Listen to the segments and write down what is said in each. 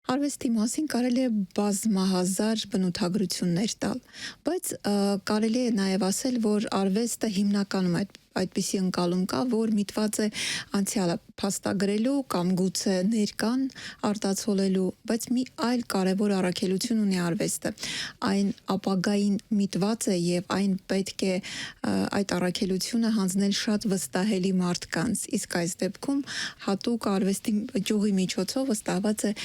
Արվեստի մասին կարելի է բազմահազար բնութագրություններ տալ, բայց կարելի է նաև ասել, որ արվեստը հիմնականում այդպիսի ընկալում կա, որ միտված է անցյալը փաստագրելու կամ գուցե ներկան արտացոլելու, բայց մի այլ կարևոր առաքելություն ունի արվեստը։ Այն ապագային միտված է եւ այն պետք է այդ առաքելությունը հանձնել շատ վստահելի մարդկանց, իսկ այս դեպքում հատուկ արվեստի ճյուղի միջոցով վստահված է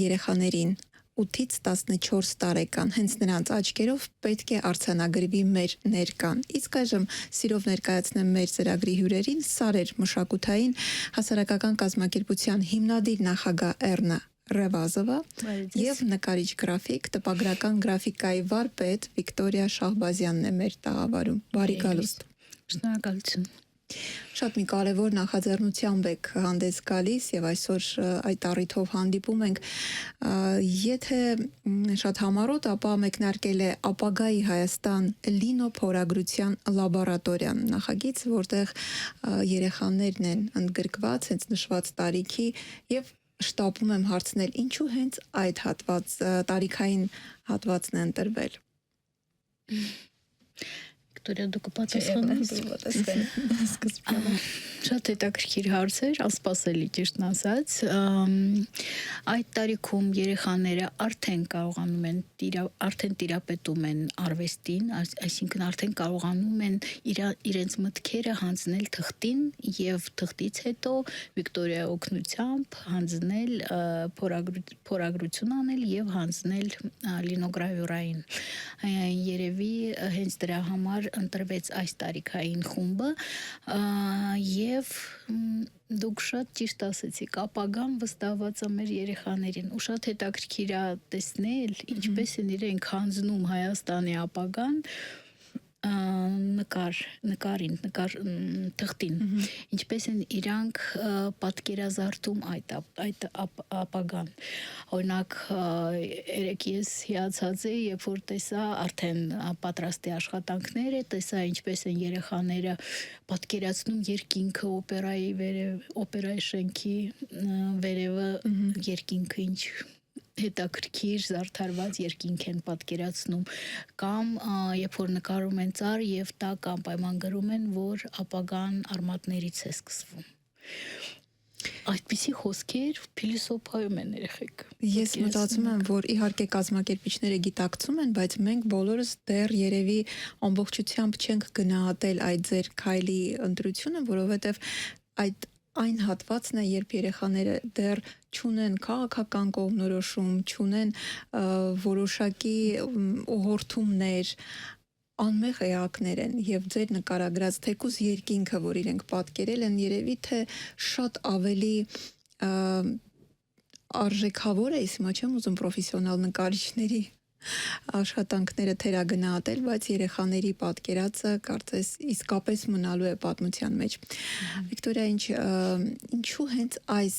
երեխաներին 8-ից 14 տարեկան, հենց նրանց աչքերով պետք է արձանագրվի մեր ներկան։ Իսկ այժմ սիրով ներկայացնեմ մեր ծրագրի հյուրերին Սարեր մշակութային հասարակական կազմակերպության հիմնադիր նախագահ Էռնա Ռևազովա եւ նկարիչ գրաֆիկ, տպագրական գրաֆիկայի վարպետ Վիկտորիա Շահբազյանն է մեր տաղավարում։ Բարի գալուստ։ Շնորհակալություն։ Շատ մի կարևոր նախաձեռնությամբ եք հանդես գալիս եւ այսօր այդ առիթով հանդիպում ենք։ Եթե շատ համառոտ, ապա մեկնարկել է ապագայի Հայաստան Լինո փորագրության լաբորատորիան, նախագիծ, որտեղ երեխաներն են ընդգրկված հենց նշված տարիքի եւ շտապում եմ հարցնել, ինչու հենց այդ տարիքային հատվածն է ընտրվել։ Վիկտորիա, դու կպատասխանես։ Շատ հետաքրքիր հարց էր, անսպասելի ճիշտն ասած։ Այդ տարիքում երեխաները արդեն կարողանում են արդեն տիրապետում են արվեստին, այսինքն արդեն կարողանում են իրենց մտքերը հանձնել թղթին եւ թղթից հետո Վիկտորիայի օգնությամբ հանձնել փորագրություն անել եւ հանձնել լինոգրավյուրային։ Երևի հենց դրա համար ընտրվեց այս տարիքային խումբը եւ դուք շատ ճիշտ ասեցիք, ապագան վստահված է մեր երեխաներին ու շատ հետաքրքիր է տեսնել ինչպես են իրենք հանձնում Հայաստանի ապագան նկարին, թղթին, ինչպես են իրանք պատկերազարդում այդ ապագան։ Օրինակ, երեք ես հիացած էի, երբ որ տեսա արդեն պատրաստի աշխատանքները, տեսա ինչպես են երեխաները պատկերացնում երկինքը օպերայի շենքի վերևը երկինքը ինչ հետաքրքիր զարդարված երկինք են պատկերացնում կամ երբ որ նկարում են ծառ եւ տակ կամ պայմանագրում են, որ ապագան արմատներից է սկսվում։ Այդպիսի խոսքեր փիլիսոփայում են երեխեք։ Ես մտածում եմ, որ իհարկե կազմակերպիչները գիտակցում են, բայց մենք բոլորս դեռ երևի ամբողջությամբ չենք գնահատել այդ ձեր քայլի ընտրությունը, որովհետեւ այն հատվածն է, երբ երեխաները դեռ չունեն քաղաքական կողմնորոշում, չունեն որոշակի ուղղորդումներ, անմեղ էակներ են եւ ձեր նկարագրած թեկուզ երկինքը, որ իրենք պատկերել են, երևի թե շատ ավելի արժեքավոր է, հիմա չեմ ուզում պրոֆեսիոնալ նկարիչների աշխատանքները թերագնահատել, բայց երեխաների պատկերածը կարծես իսկապես մնալու է պատմության մեջ։ Վիկտորիա, ինչու հենց այս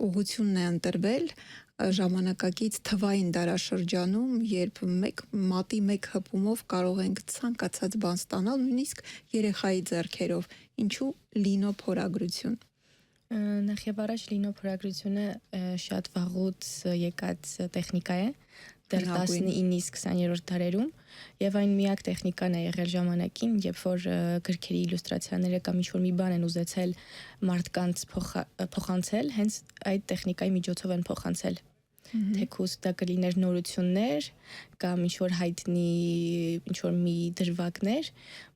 ուղղությունն է ընտրվել ժամանակակից թվային դարաշրջանում, երբ մատի մեկ հպումով կարող ենք ցանկացած բան ստանալ, նույնիսկ երեխայի ձեռքերով, ինչու լինո փորագրություն։ Նախ եւ առաջ լինո փորագրությունը շատ վաղուց եկած տեխնիկա է, դեռ 19-ից 20-րդ դարերում եւ այն միակ տեխնիկան է եղել ժամանակին, երբ որ գրքերի իլյուստրացիաները կամ ինչ-որ մի բան են ուզեցել մարդկանց փոխանցել, հենց այդ տեխնիկայի միջոցով են փոխանցել։ Թեկուզ դա կլիներ նորություններ կամ ինչ-որ հայտնի ինչ-որ մի դրվագներ,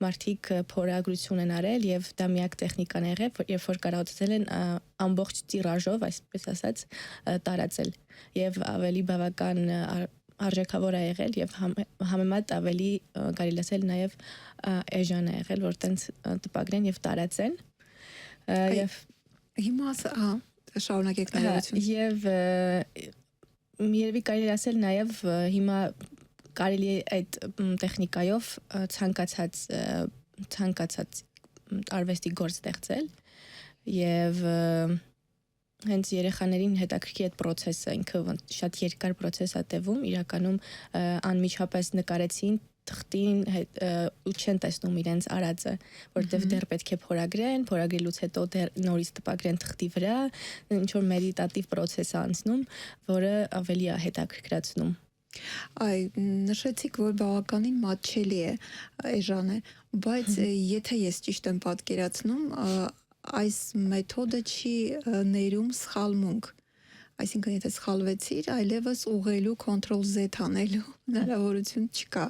մարդիկ փորագրություն են արել եւ դա միակ տեխնիկան է եղել, երբ որ կարողացել են ամբողջ տիրաժով, այսպես ասած, տարածել եւ ավելի բավական արժեքավոր է եղել եւ համեմատ ավելի կարելի ասել նաեւ էժան է եղել, որ տենց տպագրեն եւ տարածեն եւ հիմա շարունակեք ներողություն եւ երևի կարելի ասել նաեւ հիմա կարելի է այդ տեխնիկայով ցանկացած արվեստի գործ ստեղծել եւ հենց երեխաներին հետաքրքիր այդ process-ը, ինքը շատ երկար process է տևում, իրականում անմիջապես նկարեցին թղթին ու չեն տեսնում իրենց արածը, որտեղ դեռ պետք է փորագրեն, փորագրելուց հետո դեռ նորից տպագրեն թղթի վրա, ինչ որ մեդիտատիվ process է անցնում, որը ավելի է հետաքրքրացնում։ Այ նշեցիք, որ բավականին մատչելի է Էժանը, բայց եթե ես ճիշտ եմ պատկերացնում, այս մեթոդը չի ներում սխալմունք։ Այսինքն եթե սխալվեցիր, այլևս ուղղելու Ctrl+Z անելու հնարավորություն չկա։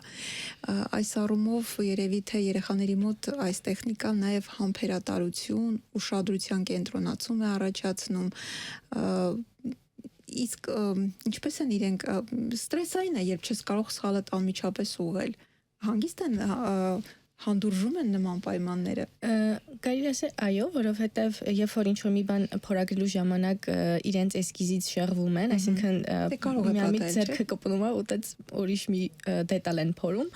Այս առումով երևի թե երեխաների մոտ այս տեխնիկան նաև համբերատարություն, ուշադրության կենտրոնացում է առաջացնում, իսկ ինչպես են իրենք ստրեսային է, երբ չես կարող սխալդ անմիջապես ուղղել։ Հանգիստ են հանդուրժում են նման պայմանները։ Կարելի ասել այո, որովհետև երբ որ ինչ-որ մի բան փորագրելու ժամանակ իրենց էսկիզից շեղվում են, այսինքն միամիտ ձեռքը կպնում է ու դից ուրիշ մի դետալ են փորում,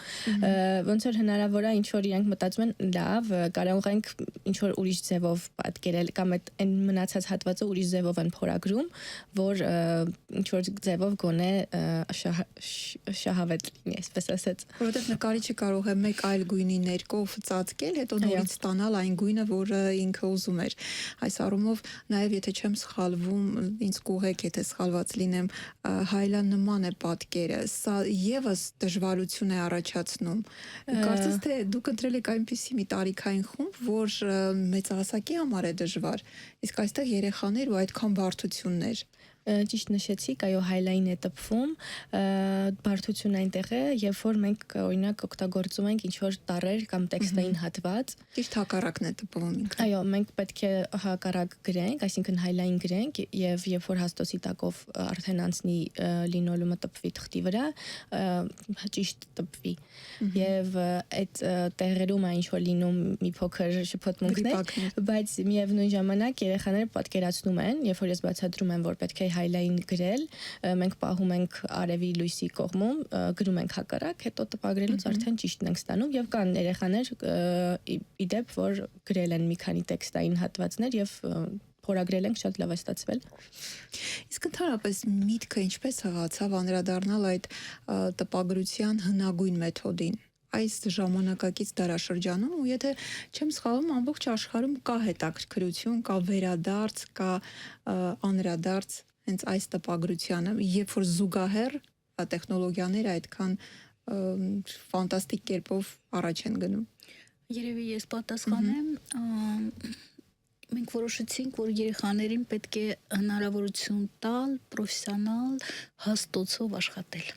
ոնց որ հնարավոր է ինչ-որ իրենք մտածում են լավ, կարող ենք ինչ-որ ուրիշ ձևով պատկերել կամ այն մնացած հատվածը ուրիշ ձևով են փորագրում, որ ինչ-որ ձևով գոնե շահավետ լինի, այսպես ասած։ Որովհետև նկարիչը կարող է մեկ այլ գույնի ներկով ծածկել, հետո նորից ստանալ այն գույնը, որը ինքը ուզում էր։ Այս առումով նաև եթե չեմ սխալվում, ինձ կուղեք, եթե սխալված լինեմ, հայլանման է պատկերը։ Սա եւս դժվարություն է առաջացնում։ Կարծես թե դուք ընտրել եք այնպիսի մի տարիքային խումբ, որ մեծահասակի համար է դժվար։ Իսկ այստեղ երեխաներ ու այդքան բարդություններ։ Ճիշտ նշեցիք, այո, հայլային է տպվում, բարդությունն այնտեղ է, երբ որ մենք օրինակ օգտագործում ենք ինչ-որ տառեր կամ տեքստային հատված։ Ճիշտ հակառակն է տպվում ինքը։ Այո, մենք պետք է հակառակ գրենք, այսինքն հայլային գրենք, եւ երբ որ հաստոցի տակով արդեն անցնի լինոլյումը տպվի թղթի վրա, ճիշտ տպվի։ Եվ այդ տեղերում է ինչ-որ լինում մի փոքր շփոթմունքներ, բայց միևնույն ժամանակ երեխաները պատկերացնում են, երբ որ ես բացատրում եմ, որ պետք է հայլային գրել, մենք պահում ենք արևի լույսի կողմում, գրում ենք հակառակ, հետո տպագրելուց արդեն ճիշտն ենք ստանում եւ կան երեխաներ իդեպ, որ գրել են մի քանի տեքստային հատվածներ եւ փորագրել ենք, շատ լավ է ստացվել։ Իսկ ընդհանրապես միտքը ինչպես հղացավ անդրադառնալ այդ տպագրության հնագույն մեթոդին։ Այս ժամանակակից դարաշրջանում ու եթե չեմ սխալվում, ամբողջ աշխարհում կա հետաքրքրություն, կա վերադարձ, կա անդրադարձ հենց այս տպագրությանը, երբ որ զուգահեռ տեխնոլոգիաները այդքան ֆանտաստիկ կերպով առաջ են գնում։ Երևի ես պատասխանեմ, մենք որոշեցինք, որ երեխաներին պետք է հնարավորություն տալ պրոֆեսիոնալ հաստոցով աշխատել։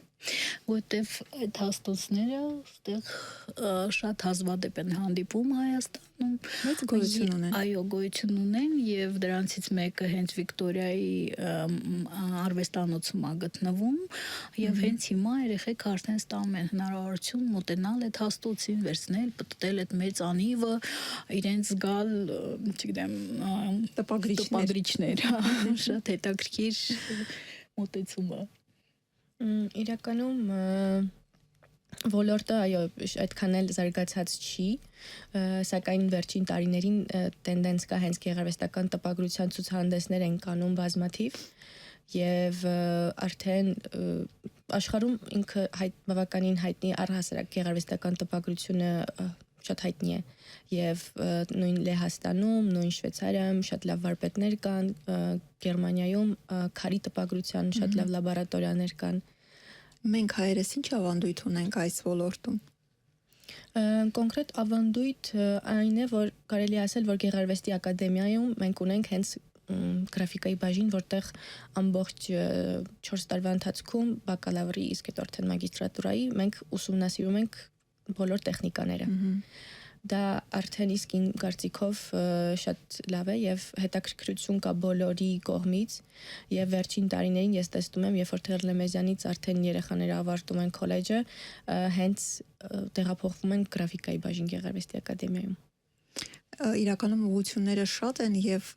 Որտեվ այդ հաստոցները այդտեղ շատ հազվադեպ են հանդիպում Հայաստանում, Մեծ գոյություն ունեն։ Այո, գոյություն ունեն եւ դրանցից մեկը հենց Վիկտորիայի արվեստանոցում է գտնվում եւ հենց հիմա երեխեք արդեն ստանում են հնարավորություն մոտենալ այդ հաստոցին, վերցնել, պտտել այդ մեծ անիվը, իրենց գալ, չգիտեմ, տպագրիչներ, շատ հետաքրքիր մոտեցում է։ Իրականում ոլորտը այո այդքան էլ զարգացած չի, սակայն վերջին տարիներին տենդենս կա հենց գեղարվեստական տպագրության ցուցահանդեսներ են կանում բազմաթիվ եւ արդեն աշխարհում ինքը բավականին հայտնի առհասարակ գեղարվեստական տպագրությունը շատ հայտնի է եւ նույն Լեհաստանում, նույն Շվեյցարիայում շատ լավ վարպետներ կան, Գերմանիայում քարի տպագրության շատ լավ լաբորատորիաներ կան։ Մենք հայերս ինչ ավանդույթ ունենք այս ոլորտում։ Կոնկրետ ավանդույթ այն է, որ կարելի ասել, որ Գեղարվեստի ակադեմիայում մենք ունենք հենց գրաֆիկայի բաժին, որտեղ ամբողջ 4 տարվա ընթացքում բակալավրի, իսկ հետո արդեն մագիստրատուրայի մենք ուսումնասիրում ենք բոլոր տեխնիկաները։ Դա արդեն իսկ իմ կարծիքով շատ լավ է եւ հետաքրքրություն կա բոլորի կողմից եւ վերջին տարիներին ես տեսնում եմ, երբ որ Թերլեմեզյանից արդեն երեխաները ավարտում են քոլեջը, հենց տեղափոխվում են գրաֆիկայի բաժին Գեղարվեստի ակադեմիայում։ Իրականում ուղղությունները շատ են եւ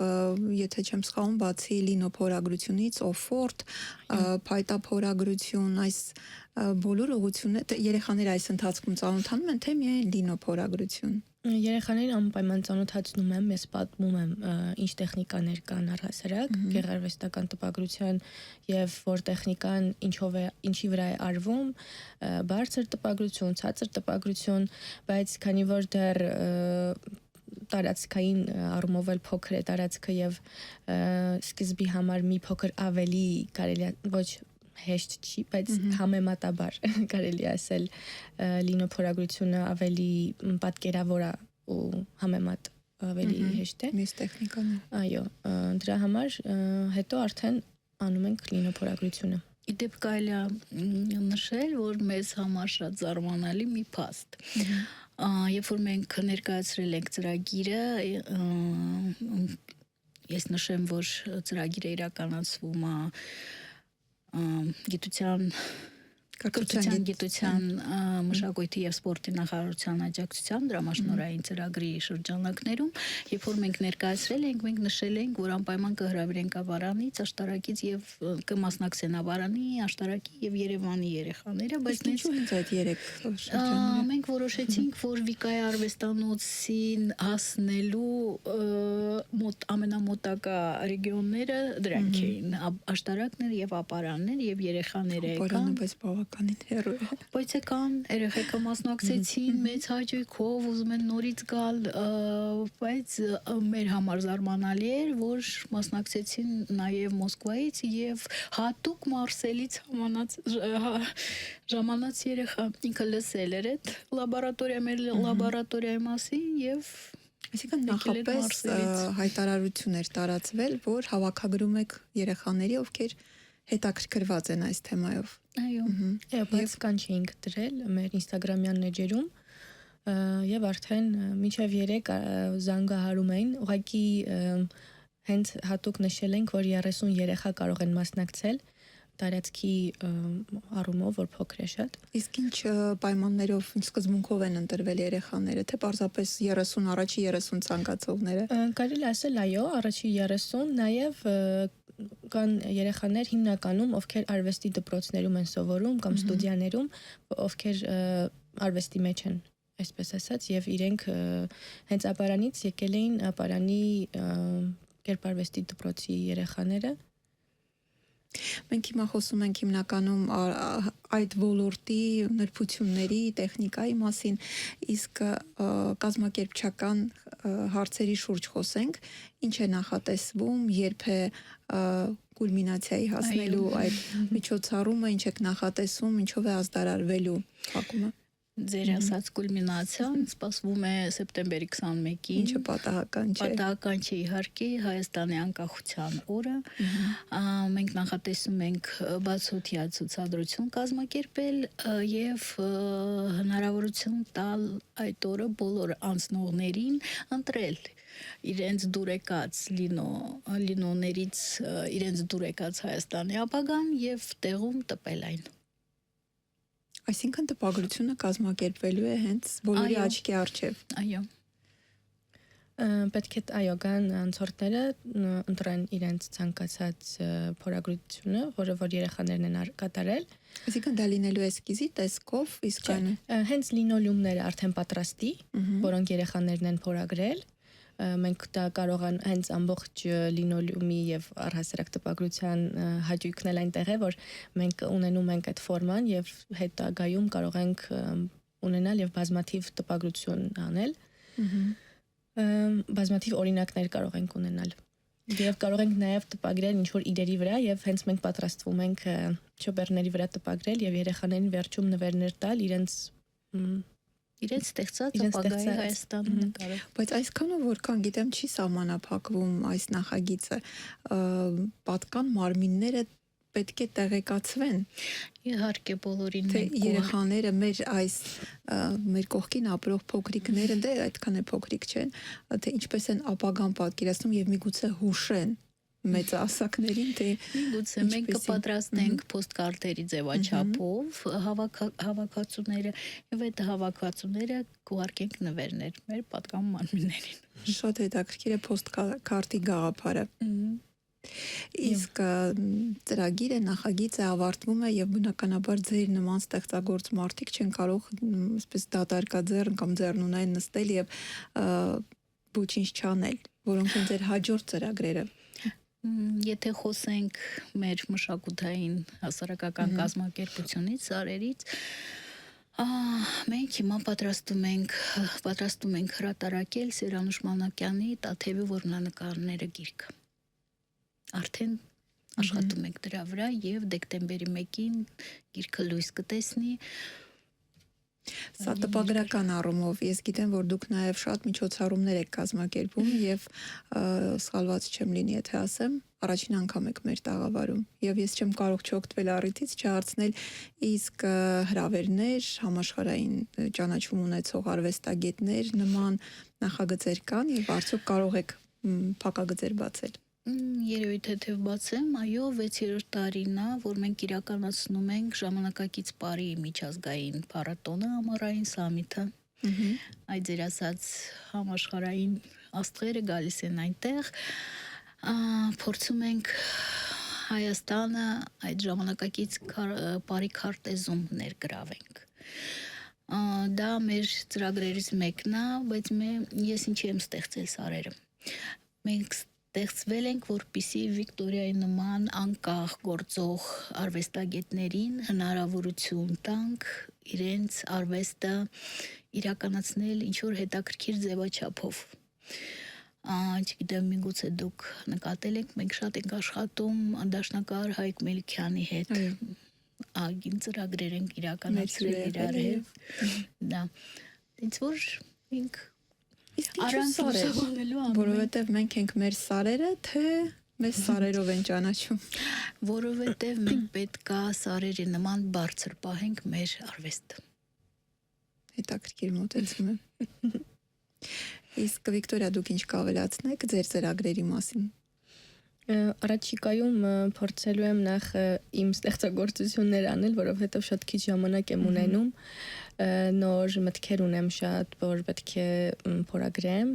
եթե չեմ սխալվում, բացի լինոփորագրությունից, օֆորտ, փայտափորագրություն, այս բոլոր ուղղությունները երեխաները այս ընթացքում ծանոթանում են թե միայն լինոփորագրություն։ Երեխաներին անպայման ծանոթացնում եմ, ես պատմում եմ ինչ տեխնիկաներ կան առհասարակ, գեղարվեստական տպագրության եւ որ տեխնիկան ինչի վրա է արվում, բարձր տպագրություն, ցածր տպագրություն, բայց քանի որ դեռ տարածքային առումով էլ փոքր է տարածքը եւ սկզբի համար մի փոքր ավելի կարելի է ոչ հեշտ չի, բայց համեմատաբար կարելի ասել լինոփորագրությունը ավելի պատկերավոր է ու համեմատ ավելի հեշտ է։ Մյուս տեխնիկաներ։ Այո, դրա համար հետո արդեն անում ենք լինոփորագրությունը։ Իդեպ կարելի է նշել, որ մեզ համար շատ զարմանալի մի փաստ։ Երբ որ մենք ներկայացրել ենք ծրագիրը, ես նշեմ, որ ծրագիրը իրականացվում է գիտության մշակույթի եւ սպորտի նախարարության աջակցությամբ դրամաշնորհային ծրագրի շրջանակներում, երբ որ մենք ներկայացրել ենք, մենք նշել ենք, որ անպայման կհրավիրենք ավարանից, աշտարակից եւ կմասնակցեն ավարանի, աշտարակի եւ Երևանի երեխաները, բայց ինչու հենց այդ 3 շրջանները։ Մենք որոշեցինք, որ Վիկայի արվեստանոցին հասնելու ամենամոտակա ռեգիոնները դրանք էին, աշտարակներ եւ ապարաններ եւ երեխաներ եկան, բայց բավականին հեռու է։ բայց եկան երեխեքը մասնակցեցին մեծ հաճույքով, ուզում են նորից գալ, բայց մեր համար զարմանալի էր, որ մասնակցեցին նաեւ Մոսկվայից եւ հատուկ Մարսելից ժամանած երեխա, ինքը լսել էր այդ լաբորատորիայի մասին եւ Այսինքն նախապես հայտարարություն էր տարածվել, որ հավաքագրում եք երեխաների, ովքեր հետաքրքրված են այս թեմայով։ Այո։ Բայց կան չէինք դրել մեր Instagram-յան էջերում եւ արդեն մինչեւ 3 զանգահարում էին, ուղղակի հենց հատուկ նշել ենք, որ 30 երեխա կարող են մասնակցել տարածքի առումով, որ փոքր է շատ։ Իսկ ինչ պայմաններով, ինչ սկզբունքով են ընտրվել երեխաները, թե պարզապես 30 առաջի 30 ցանկացողները։ Կարելի ասել այո, առաջի 30, նաև կան երեխաներ հիմնականում, ովքեր արվեստի դպրոցներում են սովորում կամ ստուդիաներում, ովքեր արվեստի մեջ են, այսպես ասած, եւ իրենք հենց ապարանից եկել էին ապարանի կերպարվեստի դպրոցի երեխաները։ Մենք հիմա խոսում ենք հիմնականում այդ ոլորտի նրբությունների, տեխնիկայի մասին, իսկ կազմակերպչական հարցերի շուրջ խոսենք, ինչ է նախատեսվում, երբ է կուլմինացիայի հասնելու այդ միջոցառումը, ինչ եք նախատեսում, ինչով է ազդարարվելու փակումը։ Ձեր ասած կուլմինացիան սպասվում է սեպտեմբերի 21-ին, ինչը պատահական չէ։ Պատահական չէ իհարկե, Հայաստանի անկախության օրը։ Մենք նախատեսում ենք բացօթյա ցուցադրություն կազմակերպել եւ հնարավորություն տալ այդ օրը բոլոր անցնողներին ընտրել իրենց դուրեկած լինոներից իրենց դուրեկած Հայաստանի ապագան եւ տեղում տպել այն։ Այսինքն տպագրությունը կազմակերպվելու է հենց բոլորի աչքի առջև։ Այո։ Պետք է այո գան անցորդները ընտրեն իրենց ցանկացած փորագրությունը, որը որ երեխաներն են կատարել։ Այսինքն դա լինելու է էսկիզի տեսքով, իսկ հենց լինոլյումները արդեն պատրաստի, որոնք երեխաներն են փորագրել։ Մենք դա կարող են հենց ամբողջ լինոլյումի եւ առհասարակ տպագրության հաճույքն էլ այնտեղ է, որ մենք ունենում ենք այդ ֆորման եւ հետագայում կարող ենք ունենալ եւ բազմաթիվ տպագրություն անել։ Բազմաթիվ օրինակներ կարող ենք ունենալ։ Եվ կարող ենք նաեւ տպագրել ինչ որ իրերի վրա եւ հենց մենք պատրաստվում ենք չոպերների վրա տպագրել եւ երեխաներին վերջում նվերներ տալ իրենց ստեղծած ապագայի Հայաստանը նկարով։ Բայց այսքանով որքան գիտեմ չի սահմանափակվում այս նախագիծը, պատկան մարմինները պետք է տեղեկացվեն։ Իհարկե բոլորին մենք երեխաները մեր կողքին ապրող փոքրիկները դե այդքան է փոքրիկ չեն, թե ինչպես են ապագան պատկերացնում եւ միգուցե հուշեն մեծահասակներին, թե միգուցե մենք կպատրաստենք պոստկարտերի ձևաչափով հավաքածուները եւ այդ հավաքածուները կուղարկենք նվերներ մեր պատկան մարմիններին։ Շատ հետաքրքիր է պոստկարտի գաղափարը։ Իսկ ծրագիրը նախագիծը ավարտվում է եւ բնականաբար ձեր նման ստեղծագործ մարդիկ չեն կարող այսպես դատարկաձեռն կամ ձեռնունայն նստել եւ ոչինչ չանել, որոնք են ձեր հաջորդ ծրագրերը։ Եթե խոսենք մեր մշակութային հասարակական կազմակերպությունից, սարերից, մենք հիմա պատրաստում ենք հրատարակել Սերանուշ Մանուկյանի Տաթևի որմնանկարները գիրքը։ Արդեն աշխատում ենք դրա վրա եւ դեկտեմբերի 1-ին գիրքը լույս կտեսնի։ Սա տպագրական առումով ես գիտեմ, որ դուք նաև շատ միջոցառումներ եք կազմակերպում եւ սխալված չեմ լինի, եթե ասեմ, առաջին անգամ եք մեր տաղավարում եւ ես չեմ կարող չօգտվել առիթից չհարցնել իսկ հրավերներ, համաշխարհային ճանաչում ունեցող արվեստագետներ նման նախագծեր կան եւ արդյոք կարող եք փակագծեր բացել։ Երևի թեթև բացեմ, այո, 6-րդ տարին է, որ մենք իրականացնում ենք ժամանակակից պարի միջազգային փառատոնը, ամառային սամիթը։ Այդ ձեր ասած համաշխարհային աստղերը գալիս են այնտեղ, փորձում ենք Հայաստանը այդ ժամանակակից պարի քարտեզում ներգրավենք։ Դա մեր ծրագրերից մեկն է, բայց ես ինչի եմ ստեղծել սարերը։ Մենք ստեղծվել ենք, որպեսզի Վիկտորիայի նման անկախ գործող արվեստագետներին հնարավորություն տանք իրենց արվեստը իրականացնել ինչ-որ հետաքրքիր ձևաչափով։ Չգիտեմ, միգուցե դուք նկատել եք, մենք շատ ենք աշխատում դաշնակահար Հայկ Մելիքյանի հետ։ Ագին ծրագրեր ենք իրականացրել իրար հետ։ Դա ինձ որ մենք որովհետև մենք ենք մեր սարերը, թե մեզ սարերով են ճանաչում։ Որովհետև մենք պետքա սարերի նման բարձր պահենք մեր արվեստը։ Հետաքրքիր մոտեցում է։ Իսկ Վիկտորիա, դուք ինչ կավելացնեք ձեր ծրագրերի մասին։ Առաջիկայում փորձելու եմ նախ իմ ստեղծագործություններ անել, որովհետև շատ քիչ ժամանակ եմ ունենում, նոր մտքեր ունեմ շատ, որ պետք է փորագրեմ,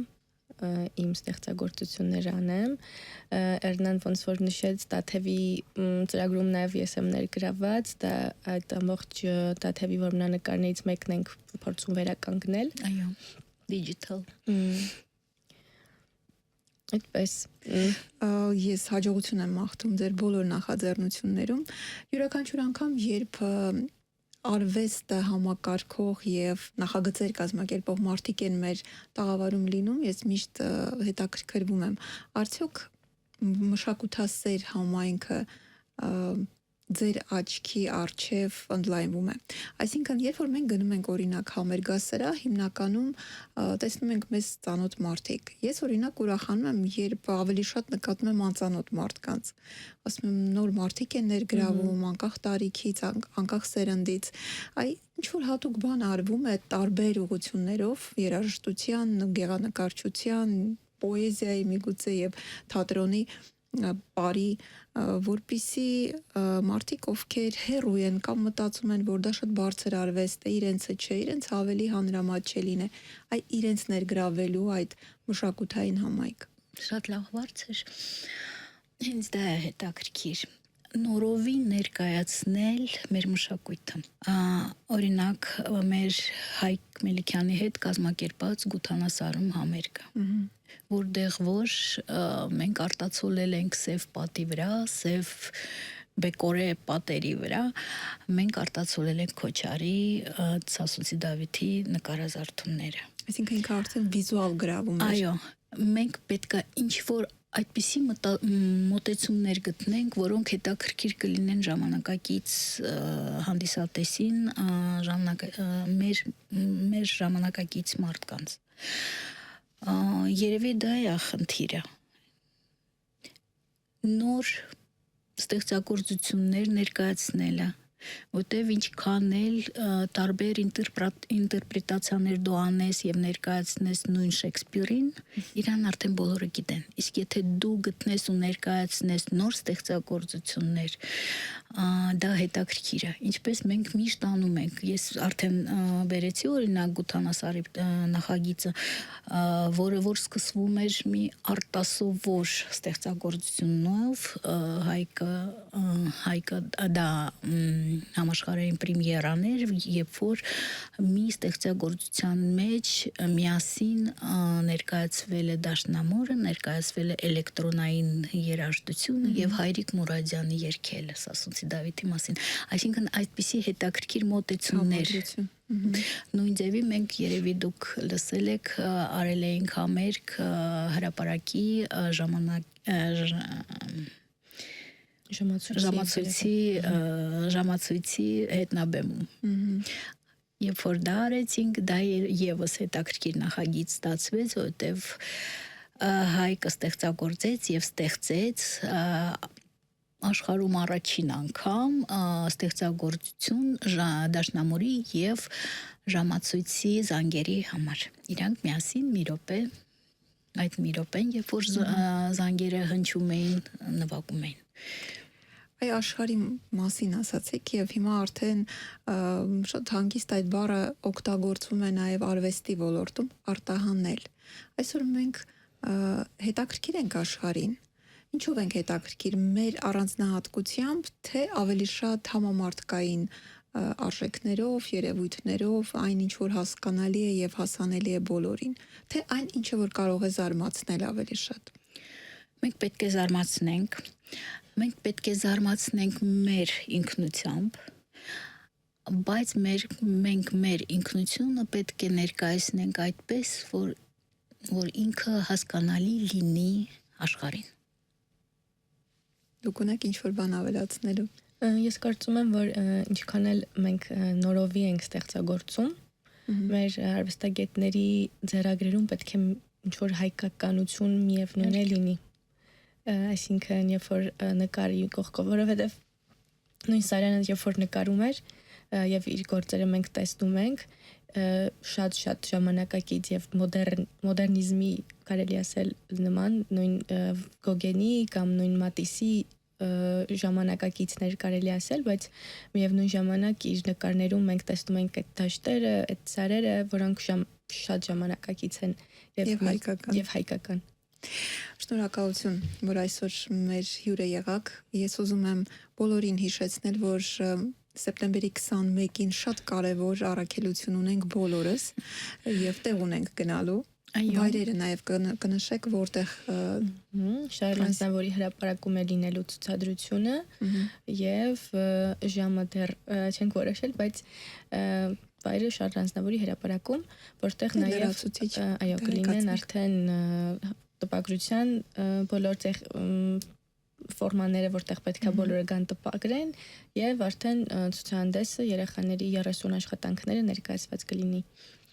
իմ ստեղծագործություններ անեմ։ Էրնան ոնց որ նշեց, Տաթևի ծրագրում նաև ես եմ ներգրավված, դա այդ ամբողջ Տաթևի որմնանկարներից մեկն ենք փորձում վերականգնել։ Այո, digital։ Այդպես։ Ես հաջողություն եմ մաղթում ձեր բոլոր նախաձեռնություններում։ Յուրաքանչյուր անգամ, երբ արվեստը համակարգող եւ նախագծեր կազմակերպող մարդիկ են մեր տաղավարում լինում, ես միշտ հետաքրքրվում եմ, արդյոք մշակութասեր համայնքը ձեր աչքի առջև ընդլայնվում է։ Այսինքն, երբ որ մենք գնում ենք օրինակ համերգասրահ, հիմնականում տեսնում ենք մեզ ծանոթ մարդիկ։ Ես օրինակ ուրախանում եմ, երբ ավելի շատ նկատում եմ անծանոթ մարդկանց։ Ասում եմ, նոր մարդիկ են ներգրավում, անկախ տարիքից, անկախ սերնդից։ Ինչ որ հատուկ բան արվում է տարբեր ուղղություններով, երաժշտության, գեղանկարչության, պոեզիայի միգուցե եւ թատրոնի բարի, որպիսի մարդիկ, ովքեր հեռու են կամ մտածում են, որ դա շատ բարձր արվեստ է, իրենցը չէ, իրենց ավելի հանրամատչելին է, իրենց ներգրավելու այդ մշակութային համայնք։ Շատ լավ հարց էր։ Ինձ դա է հետաքրքիր։ Նորովին ներկայացնել մեր մշակույթը։ Օրինակ, մեր Հայկ Մելիքյանի հետ կազմակերպած Գութանասարում համերգը, որտեղ որ մենք արտացոլել ենք սև պատի վրա, սև բեկորե պատերի վրա, մենք արտացոլել ենք Քոչարի, Սասունցի Դավիթի նկարազարդումները։ Այսինքն ինքը արդեն վիզուալ գրավում է։ Այո, մենք պետքա ինչ-որ այդպիսի մոտեցումներ գտնենք, որոնք հետաքրքիր կլինեն ժամանակակից հանդիսատեսին, մեր ժամանակակից մարդկանց։ Երևի դա է խնդիրը։ Նոր ստեղծագործություններ ներկայացնելը, որտեվ ինչքան էլ տարբեր ինտերպրետացիաներ դու անես եւ ներկայացնես նույն Շեքսպիրին, իրան արդեն բոլորը գիտեն։ Իսկ եթե դու գտնես ու ներկայացնես նոր ստեղծագործություններ, դա հետաքրքիր է։ Ինչպես մենք միշտ անում ենք։ Ես արդեն բերեցի օրինակ Գութանասարի նախագիծը, որը որ սկսվում էր մի արտասովոր ստեղծագործությունով, Հայկը դա համաշխարհային պրեմիերան էր, երբ որ մի ստեղծագործության մեջ միասին ներկայացվել է Դաշնամուրը, ներկայացվել է էլեկտրոնային երաժշտությունը եւ Հայրիկ Մուրադյանի երգելը Սասունցի Դավիթի մասին։ Այսինքն այդպիսի հետաքրքիր մոտեցումներ։ Նույն ձևի մենք երևի դուք լսել եք, արել էինք համերգ հրապարակի ժամացույցի հետնաբեմում։ Երբ որ դա արեցինք, դա եւս հետաքրքիր նախագիծ ստացվեց, որովհետեւ Հայկը ստեղծագործեց եւ ստեղծեց աշխարհում առաջին անգամ ստեղծագործություն Դաշնամուրի եւ ժամացույցի զանգերի համար։ Իրանք միասին մի րոպե, այդ մի րոպեն, երբ որ զանգերը հնչում էին, նվագում էին։ Այ աշխարհի մասին ասացիք եւ հիմա արդեն շատ հանգիստ այդ բառը օգտագործվում է նաեւ արվեստի ոլորտում արտահանել։ Այսօր մենք հետաքրքիր ենք աշխարհին։ Ինչով ենք հետաքրքիր մեր առանձնահատկությամբ, թե ավելի շատ համամարտկային արժեքներով, երևույթներով, այն ինչ որ հասկանալի է եւ հասանելի է բոլորին, թե այն ինչը որ կարող է զարմացնել ավելի շատ։ Մենք պետք է զարմացնենք, մենք պետք է զարմացնենք մեր ինքնությամբ, բայց մենք մեր ինքնությունը պետք է ներկայացնենք այդպես, որ ինքը հասկանալի լինի աշխարհին։ Դուք ունեք ինչ-որ բան ավելացնելու։ Ես կարծում եմ, որ ինչքան էլ մենք նորովի ենք ստեղծագործում, մեր արվեստագետների ձեռագրերում պետք է ինչ-որ հայկականություն միևնույն է լինի։ Այսինքն, երբ որ նկարի կողքով, որովհետև նույն Սարյանը երբ որ նկարում էր եւ իր գործերը մենք տեսնում ենք, շատ ժամանակակից եւ մոդեռնիզմի կարելի ասել նման նույն Գոգենի կամ նույն Մատիսի ժամանակակիցներ կարելի ասել, բայց միևնույն ժամանակ իր նկարներում մենք տեսնում ենք այդ դաշտերը, այդ սարերը, որոնք շատ ժամանակակից են եւ հայկական։ Շնորհակալություն, որ այսօր մեր հյուրը եղաք։ Ես ուզում եմ բոլորին հիշեցնել, որ սեպտեմբերի 21-ին շատ կարևոր առաքելություն ունենք բոլորս եւ տեղ ունենք գնալու։ Վայրերը նաեւ կնշեք, որտեղ Շարլ Ազնավուրի հրապարակում է լինելու ցուցադրությունը եւ ժամը դեռ չենք որոշել, բայց վայրը Շարլ Ազնավուրի հրապարակում, որտեղ նաեւ այո կլինեն արդեն տպագրության բոլոր ֆորմաները, որտեղ պետք է բոլորը գան տպագրեն եւ արդեն ցուցահանդեսը երեխաների 30 աշխատանքները ներկայացված կլինի։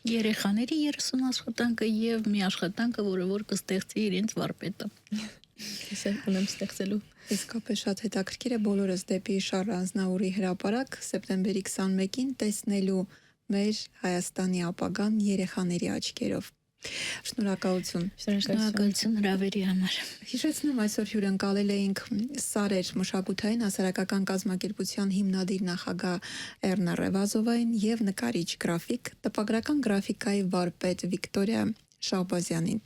Երեխաների 30 աշխատանքը եւ մի աշխատանքը, որը որ կստեղծի իրենց վարպետը։ Ես ունեմ ստեղծելու։ Իսկապես շատ հետաքրքիր է բոլորս դեպի Շարլ Ազնավուրի հրապարակ սեպտեմբերի 21-ին տեսնելու մեր Հայաստանի ապագան երեխաների աչքերով։ Շնորհակալություն հրավերի համար։ Հիշեցնում այսօր հյուրընկալել էինք Սարեր մշակութային հասարակական կազմակերպության հիմնադիր նախագահ Էռնա Ռևազովային եւ նկարիչ գրաֆիկ, տպագրական գրաֆիկայի վարպետ Վիկտորիա Շահբազյանին։